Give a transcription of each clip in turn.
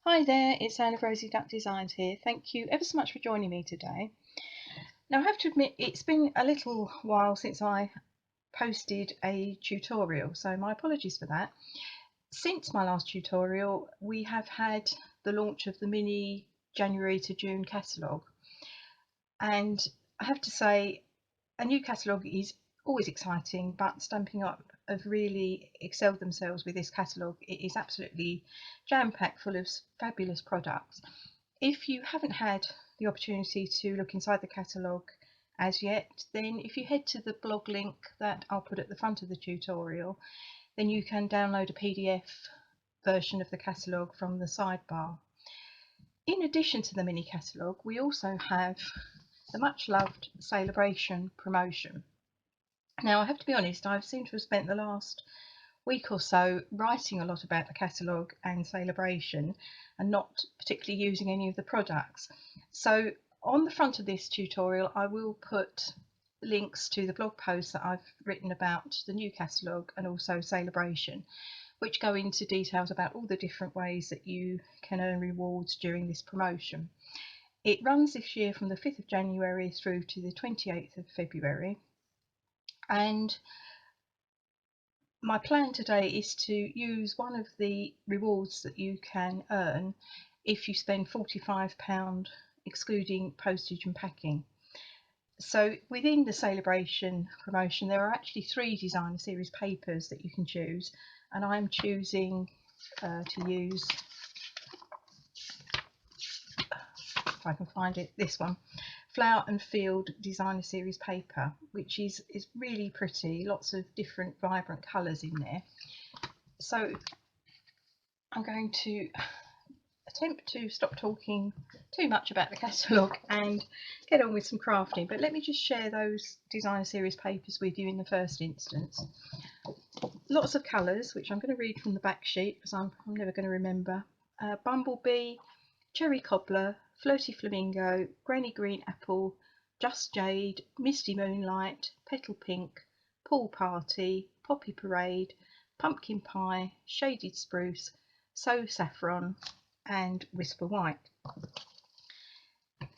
Hi there, it's Anne of Rosie Duck Designs here. Thank you ever so much for joining me today. Now I have to admit it's been a little while since I posted a tutorial, so my apologies for that. Since my last tutorial we have had the launch of the Mini January to June catalogue, and I have to say a new catalogue is always exciting, but Stampin'Up have really excelled themselves with this catalogue. It is absolutely jam-packed full of fabulous products. If you haven't had the opportunity to look inside the catalogue as yet, then if you head to the blog link that I'll put at the front of the tutorial, then you can download a PDF version of the catalogue from the sidebar. In addition to the mini catalogue, we also have the much loved Sale-A-Bration promotion. Now I have to be honest, I seem to have spent the last week or so writing a lot about the catalogue and Sale-A-Bration and not particularly using any of the products. So on the front of this tutorial I will put links to the blog posts that I've written about the new catalogue and also Sale-A-Bration, which go into details about all the different ways that you can earn rewards during this promotion. It runs this year from the 5th of January through to the 28th of February, and my plan today is to use one of the rewards that you can earn if you spend £45 excluding postage and packing. So within the Sale-A-Bration promotion there are actually 3 designer series papers that you can choose, and I'm choosing to use, if I can find it, this one, Flower and Field designer series paper, which is really pretty, lots of different vibrant colours in there. So I'm going to attempt to stop talking too much about the catalogue and get on with some crafting, but let me just share those designer series papers with you in the first instance. Lots of colours, which I'm going to read from the back sheet because I'm never going to remember. Bumblebee, Cherry Cobbler, Floaty Flamingo, Granny Green Apple, Just Jade, Misty Moonlight, Petal Pink, Pool Party, Poppy Parade, Pumpkin Pie, Shaded Spruce, So Saffron and Whisper White.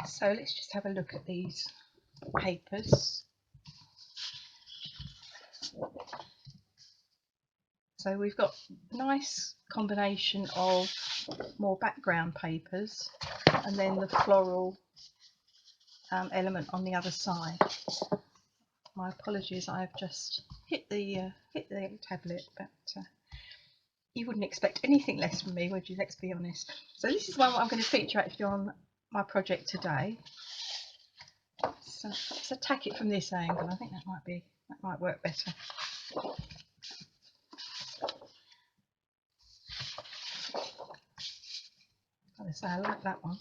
So let's just have a look at these papers. So we've got a nice combination of more background papers and then the floral element on the other side. My apologies, I've just hit the tablet, but you wouldn't expect anything less from me, would you? Let's be honest. So this is one I'm going to feature actually on my project today. So let's attack it from this angle. I think that might work better. So I like that one.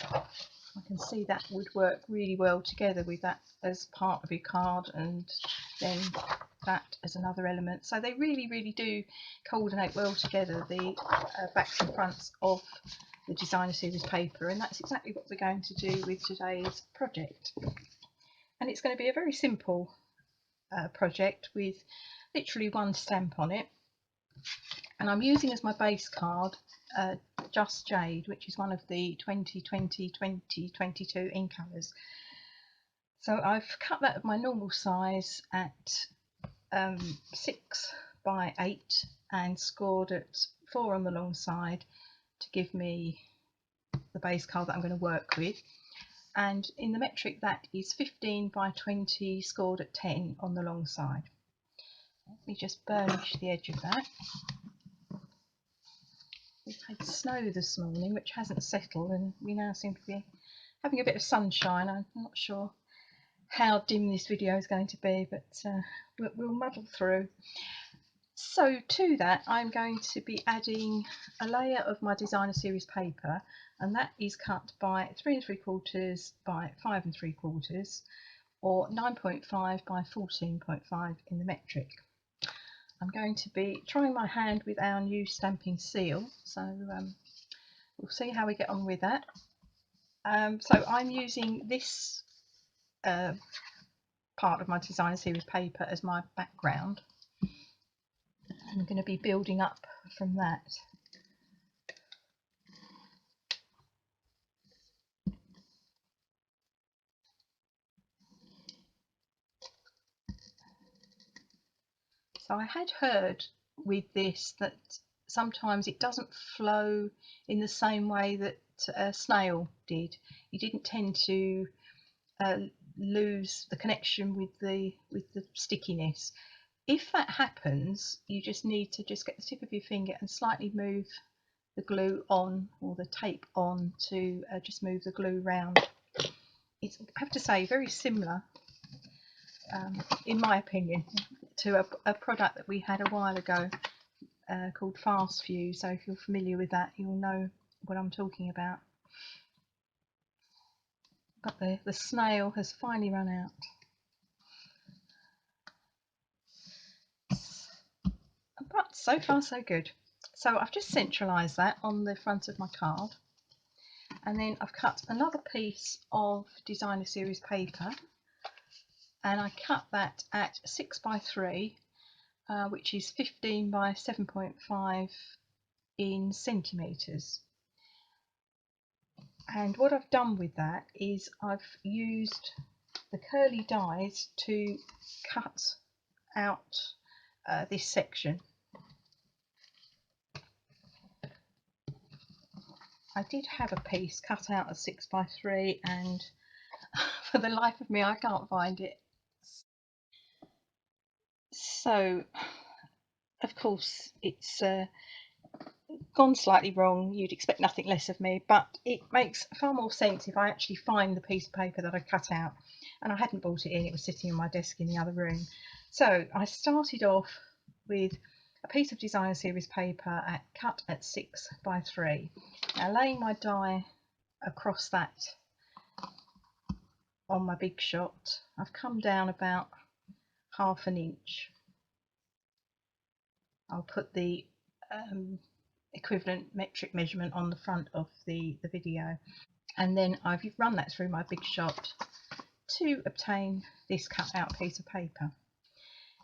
I can see that would work really well together with that as part of your card, and then that as another element. So they really do coordinate well together, the backs and fronts of the designer series paper, and that's exactly what we're going to do with today's project. And it's going to be a very simple project with literally one stamp on it, and I'm using as my base card Just Jade, which is one of the 2020-2022 in colours. So I've cut that at my normal size at 6 by 8 and scored at 4 on the long side to give me the base card that I'm going to work with, and in the metric that is 15 by 20 scored at 10 on the long side. Let me just burnish the edge of that. We've had snow this morning which hasn't settled, and we now seem to be having a bit of sunshine. I'm not sure how dim this video is going to be, but we'll muddle through. So to that I'm going to be adding a layer of my designer series paper, and that is cut by 3 3/4 by 5 3/4 or 9.5 by 14.5 in the metric. I'm going to be trying my hand with our new stamping seal, so we'll see how we get on with that. So I'm using this part of my design series paper as my background, I'm going to be building up from that. So I had heard with this that sometimes it doesn't flow in the same way that snail did. You didn't tend to lose the connection with the stickiness. If that happens, you just need to just get the tip of your finger and slightly move the glue on, or the tape on, to just move the glue round. It's, I have to say, very similar, in my opinion, to a product that we had a while ago called Fast Fuse. So if you're familiar with that, you'll know what I'm talking about. But the snail has finally run out. But so far so good. So I've just centralised that on the front of my card, and then I've cut another piece of designer series paper, and I cut that at 6 by 3, which is 15 by 7.5 in centimetres. And what I've done with that is I've used the Curvy Dies to cut out this section. I did have a piece cut out at 6 by 3, and for the life of me I can't find it. So of course it's gone slightly wrong. You'd expect nothing less of me, but it makes far more sense if I actually find the piece of paper that I cut out. And I hadn't brought it in, it was sitting on my desk in the other room. So I started off with a piece of designer series paper cut at 6 by 3. Now, laying my die across that on my big shot, I've come down about ½ an inch. I'll put the equivalent metric measurement on the front of the video, and then I've run that through my big shot to obtain this cut out piece of paper.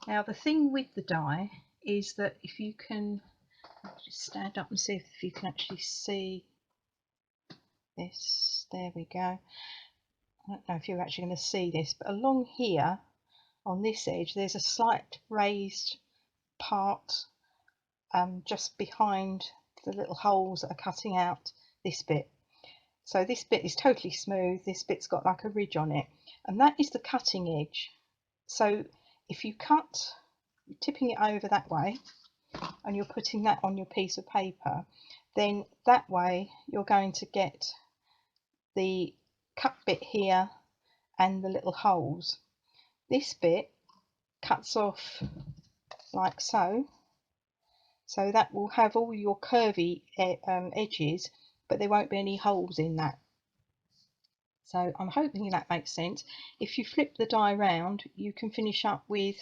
Now the thing with the die is that if you can just stand up and see if you can actually see this, there we go. I don't know if you're actually going to see this, but along here on this edge there's a slight raised part just behind the little holes that are cutting out this bit. So this bit is totally smooth, this bit's got like a ridge on it, and that is the cutting edge. So if you cut, you're tipping it over that way and you're putting that on your piece of paper, then that way you're going to get the cut bit here and the little holes. This bit cuts off like so, so that will have all your curvy edges, but there won't be any holes in that. So I'm hoping that makes sense. If you flip the die round, you can finish up with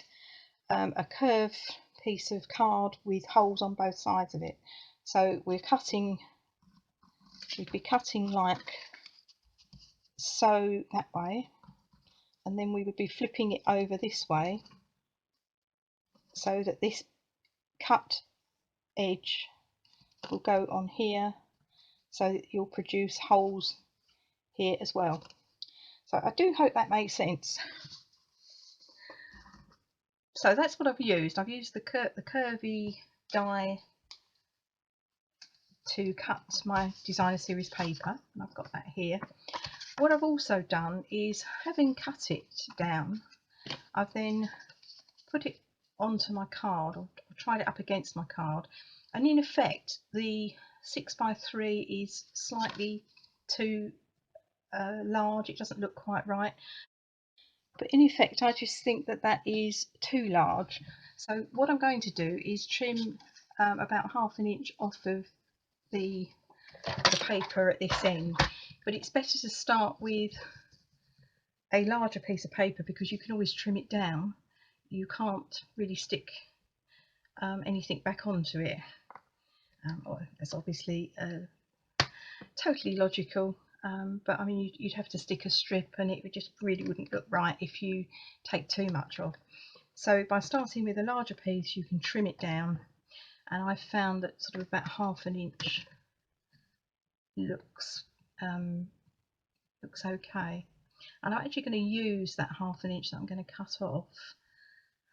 a curved piece of card with holes on both sides of it. So we'd be cutting like so that way, and then we would be flipping it over this way so that this cut edge will go on here, so that you'll produce holes here as well. So I do hope that makes sense. So that's what I've used. I've used the Curvy die to cut my designer series paper, and I've got that here. What I've also done is, having cut it down, I've then put it onto my card, or tried it up against my card, and in effect the 6 by 3 is slightly too large. It doesn't look quite right, but in effect I just think that that is too large. So what I'm going to do is trim about ½ an inch off of the paper at this end, but it's better to start with a larger piece of paper because you can always trim it down. You can't really stick anything back onto it. That's obviously totally logical, but I mean you'd have to stick a strip and it just really wouldn't look right if you take too much off. So by starting with a larger piece you can trim it down and I found that sort of about 1/2 inch looks okay. And I'm actually going to use that 1/2 inch that I'm going to cut off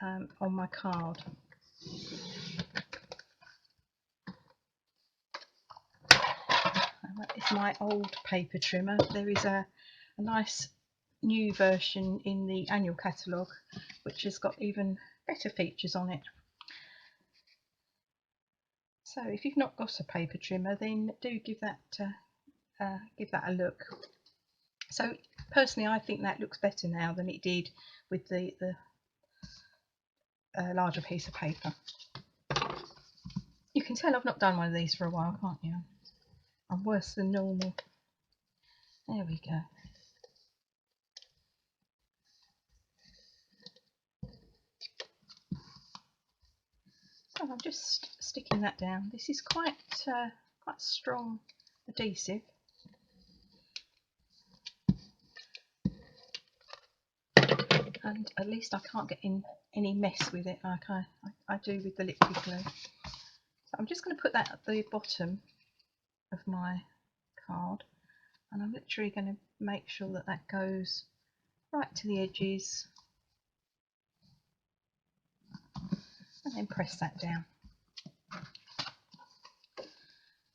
on my card. It's my old paper trimmer. There is a nice new version in the annual catalogue which has got even better features on it. So if you've not got a paper trimmer, then do give that a look. So personally, I think that looks better now than it did with the larger piece of paper. You can tell I've not done one of these for a while, can't you? I'm worse than normal. There we go. So I'm just sticking that down. This is quite strong adhesive. And at least I can't get in any mess with it like I do with the liquid glue. So I'm just going to put that at the bottom of my card, and I'm literally going to make sure that that goes right to the edges, and then press that down.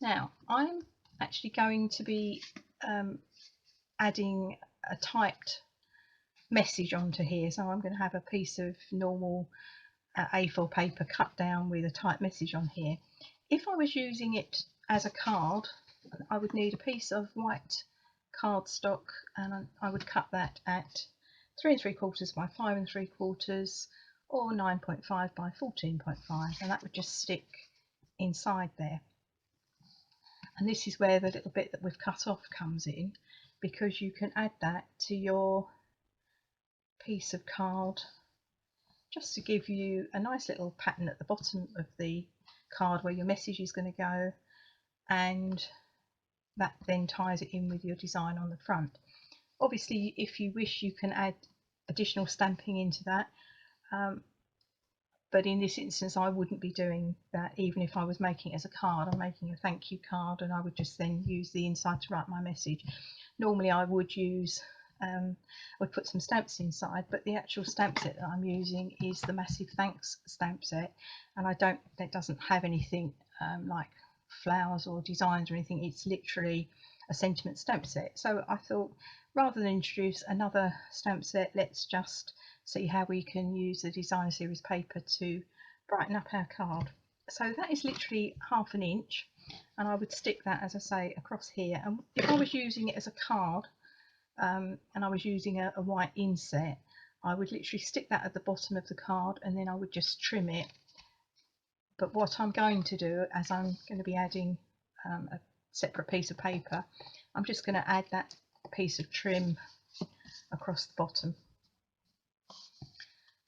Now I'm actually going to be adding a typed message onto here, so I'm going to have a piece of normal A4 paper cut down with a typed message on here. If I was using it as a card, I would need a piece of white cardstock, and I would cut that at 3 3/4 by 5 3/4 or 9.5 by 14.5, and that would just stick inside there. And this is where the little bit that we've cut off comes in, because you can add that to your piece of card just to give you a nice little pattern at the bottom of the card where your message is going to go, and that then ties it in with your design on the front. Obviously, if you wish, you can add additional stamping into that, but in this instance I wouldn't be doing that. Even if I was making it as a card, I'm making a thank you card, and I would just then use the inside to write my message. Normally I would use would put some stamps inside, but the actual stamp set that I'm using is the Massive Thanks stamp set, and that doesn't have anything like flowers or designs or anything. It's literally a sentiment stamp set. So I thought, rather than introduce another stamp set, let's just see how we can use the designer series paper to brighten up our card. So that is literally 1/2 inch, and I would stick that, as I say, across here. And if I was using it as a card, and I was using a white inset, I would literally stick that at the bottom of the card, and then I would just trim it. But what I'm going to do, as I'm going to be adding a separate piece of paper, I'm just going to add that piece of trim across the bottom.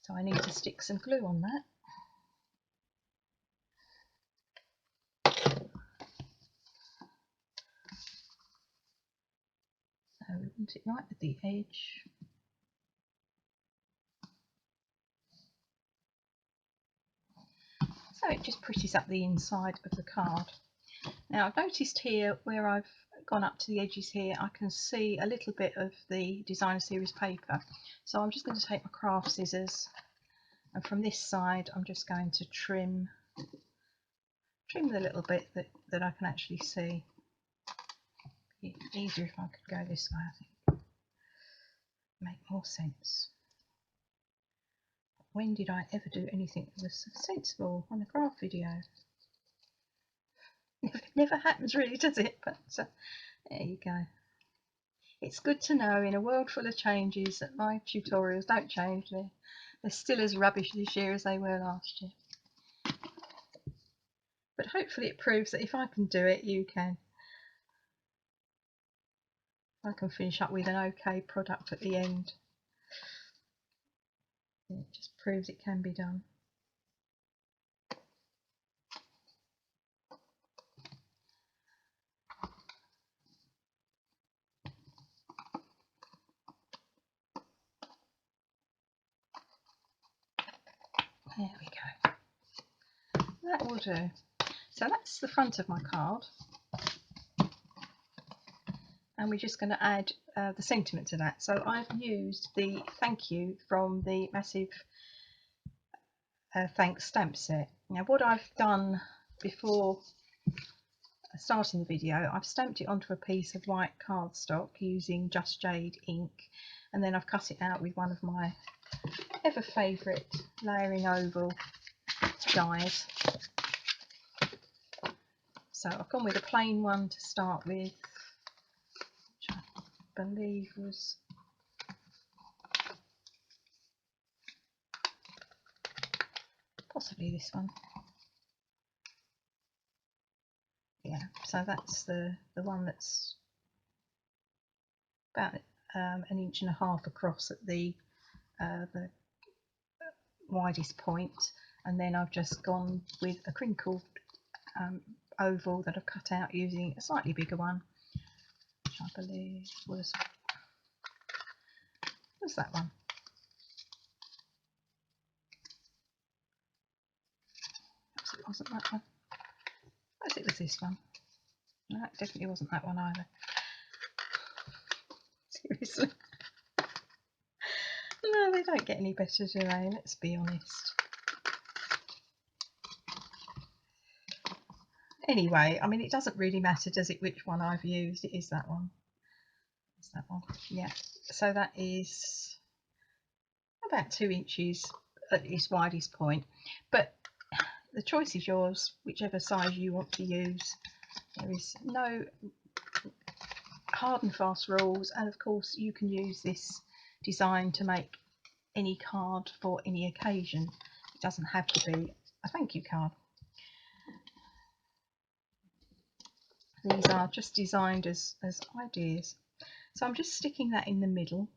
So I need to stick some glue on that. So we want it right at the edge. So it just pretties up the inside of the card. Now I've noticed here where I've gone up to the edges here, I can see a little bit of the designer series paper. So I'm just going to take my craft scissors, and from this side I'm just going to trim the little bit that I can actually see. It'd be easier if I could go this way, I think. Make more sense. When did I ever do anything that was sensible on a craft video? Never happens really, does it? But there you go. It's good to know, in a world full of changes, that my tutorials don't change. They're still as rubbish this year as they were last year. But hopefully it proves that if I can do it, you can. I can finish up with an okay product at the end. It just proves it can be done. There we go. that will do. So that's the front of my card, and we're just going to add the sentiment to that. So I've used the thank you from the Massive Thanks stamp set. Now what I've done before starting the video, I've stamped it onto a piece of white cardstock using Just Jade ink, and then I've cut it out with one of my ever favourite layering oval dies. So I've gone with a plain one to start with, which I believe was possibly this one. Yeah, so that's the one that's about an inch and a half across at the widest point, and then I've just gone with a crinkled oval that I've cut out using a slightly bigger one, which I believe was that one. Perhaps it wasn't that one. Perhaps it was this one. No, it definitely wasn't that one either. Seriously. No, they don't get any better, do they? Let's be honest. Anyway, I mean, it doesn't really matter, does it, which one I've used? It is that one. It's that one. Yeah. So that is about 2 inches at its widest point. But the choice is yours, whichever size you want to use. There is no hard and fast rules, and of course you can use this design to make any card for any occasion. It doesn't have to be a thank you card. These are just designed as ideas. So I'm just sticking that in the middle.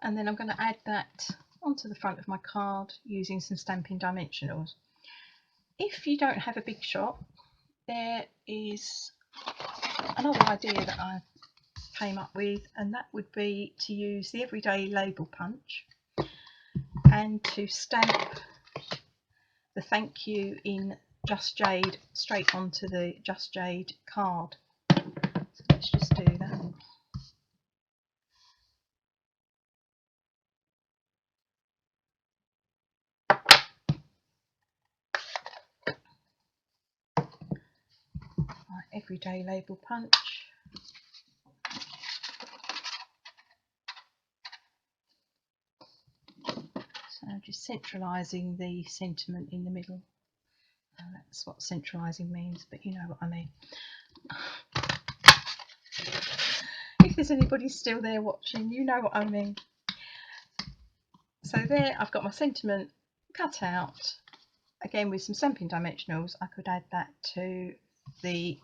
And then I'm going to add that onto the front of my card using some Stampin' Dimensionals. If you don't have a big shop, there is another idea that I came up with, and that would be to use the everyday label punch and to stamp the thank you in Just Jade straight onto the Just Jade card. So let's just do that. Right, everyday label punch. So I'm just centralising the sentiment in the middle. That's what centralising means, but you know what I mean. If there's anybody still there watching, you know what I mean. So there, I've got my sentiment cut out. Again, with some Stampin' Dimensionals, I could add that to the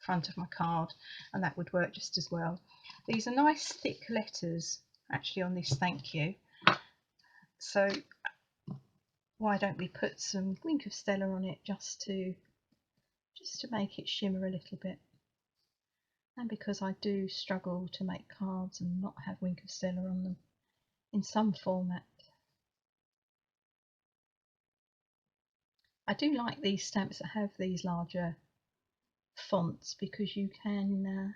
front of my card, and that would work just as well. These are nice thick letters actually on this thank you, so why don't we put some Wink of Stella on it just to make it shimmer a little bit. And because I do struggle to make cards and not have Wink of Stella on them in some format. I do like these stamps that have these larger fonts, because you can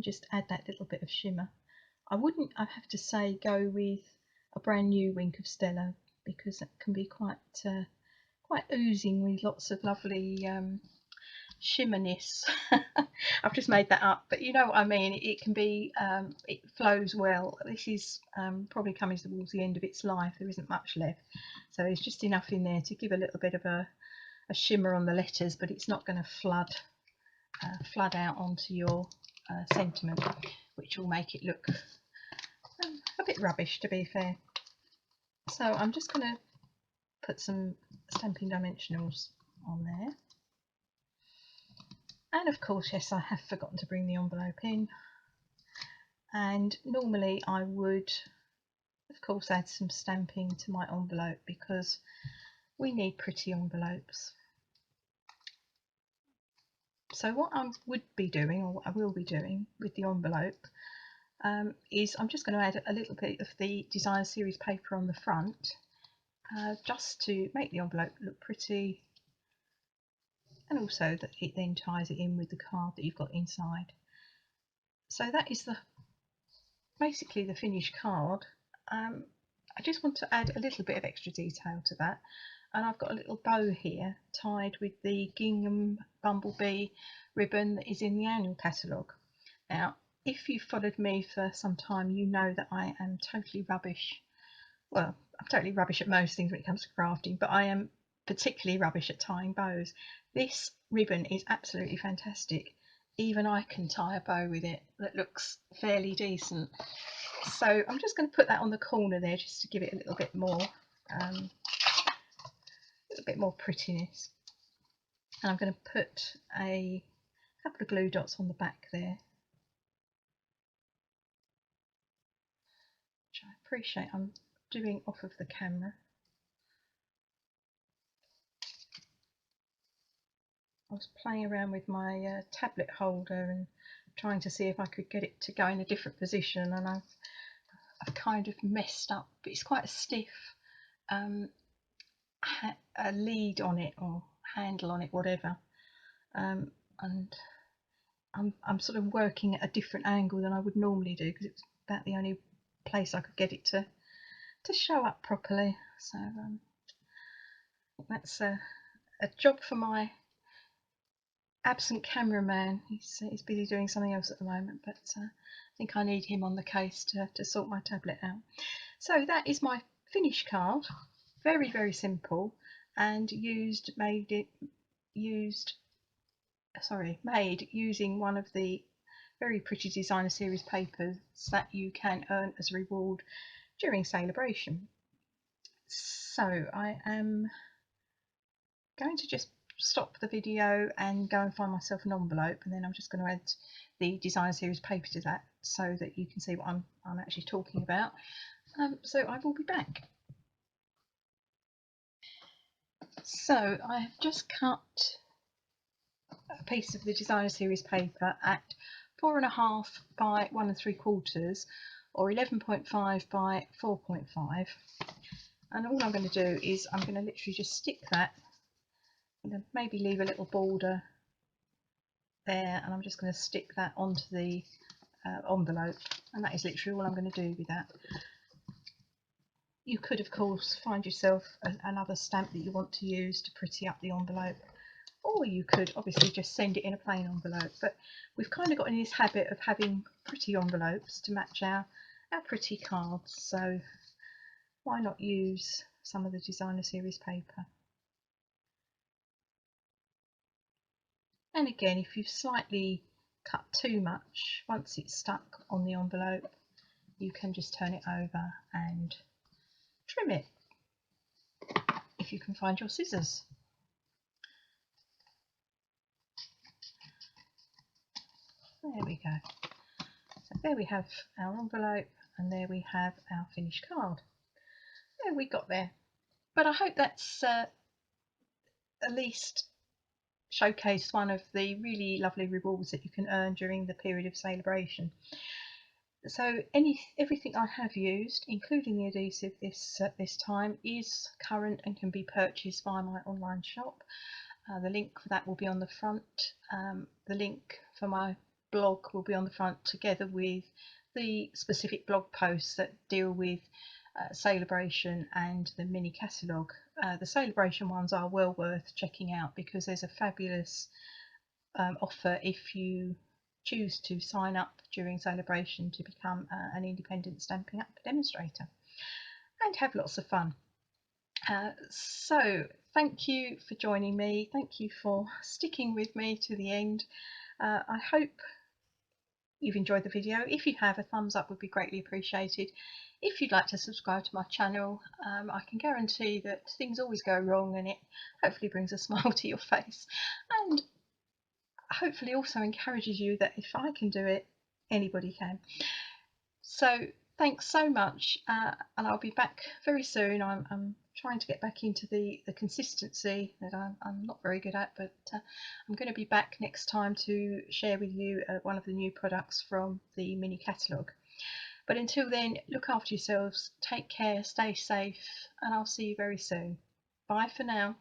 just add that little bit of shimmer. I have to say, go with a brand new Wink of Stella, because it can be quite oozing with lots of lovely shimmerness. I've just made that up, but you know what I mean. It can be, it flows well. This is probably coming towards the end of its life. There isn't much left, so there's just enough in there to give a little bit of a shimmer on the letters, but it's not going to flood out onto your sentiment, which will make it look a bit rubbish, to be fair. So I'm just going to put some Stampin' Dimensionals on there. And of course, yes, I have forgotten to bring the envelope in. And normally I would, of course, add some stamping to my envelope, because we need pretty envelopes. So what I would be doing, or what I will be doing with the envelope, is I'm just going to add a little bit of the designer series paper on the front, just to make the envelope look pretty, and also that it then ties it in with the card that you've got inside. So that is basically the finished card. I just want to add a little bit of extra detail to that, and I've got a little bow here tied with the gingham bumblebee ribbon that is in the annual catalogue. Now, if you've followed me for some time, you know that I am totally rubbish. Well, I'm totally rubbish at most things when it comes to crafting, but I am particularly rubbish at tying bows. This ribbon is absolutely fantastic. Even I can tie a bow with it that looks fairly decent. So I'm just going to put that on the corner there just to give it a little bit more prettiness. And I'm going to put a couple of glue dots on the back there, which I appreciate I'm doing off of the camera. I was playing around with my tablet holder and trying to see if I could get it to go in a different position, and I've kind of messed up, but it's quite a stiff a lead on it, or handle on it, whatever, and I'm sort of working at a different angle than I would normally do, because it's about the only place I could get it to show up properly. So that's a job for my absent cameraman. He's busy doing something else at the moment, but I think I need him on the case to sort my tablet out. So that is my finished card. Very, very simple, and made using one of the very pretty designer series papers that you can earn as a reward during Sale-A-Bration. So I am going to just stop the video and go and find myself an envelope, and then I'm just going to add the designer series paper to that so that you can see what I'm actually talking about. So I will be back. So I have just cut a piece of the designer series paper at 4.5 by 1 3/4, or 11.5 by 4.5, and all I'm going to do is I'm going to literally just stick that, and then maybe leave a little border there, and I'm just going to stick that onto the envelope, and that is literally all I'm going to do with that. You could of course find yourself another stamp that you want to use to pretty up the envelope, or you could obviously just send it in a plain envelope, but we've kind of got in this habit of having pretty envelopes to match our pretty cards, so why not use some of the designer series paper. And again, if you've slightly cut too much, once it's stuck on the envelope, you can just turn it over and trim it if you can find your scissors. There we go. So there we have our envelope, and there we have our finished card. There we got there. But I hope that's at least showcased one of the really lovely rewards that you can earn during the period of Sale-A-Bration. So everything I have used, including the adhesive this time, is current and can be purchased via my online shop. The link for that will be on the front. The link for my blog will be on the front, together with the specific blog posts that deal with Sale-A-Bration and the Mini Catalogue. The Sale-A-Bration ones are well worth checking out, because there's a fabulous offer if you choose to sign up during Sale-A-Bration to become an independent Stampin' Up demonstrator and have lots of fun. So thank you for joining me. Thank you for sticking with me to the end. I hope you've enjoyed the video. If you have, a thumbs up would be greatly appreciated. If you'd like to subscribe to my channel, I can guarantee that things always go wrong, and it hopefully brings a smile to your face, and hopefully also encourages you that if I can do it, anybody can. So thanks so much, and I'll be back very soon. I'm trying to get back into the consistency that I'm not very good at, but I'm going to be back next time to share with you one of the new products from the Mini Catalogue. But until then, look after yourselves, take care, stay safe, and I'll see you very soon. Bye for now.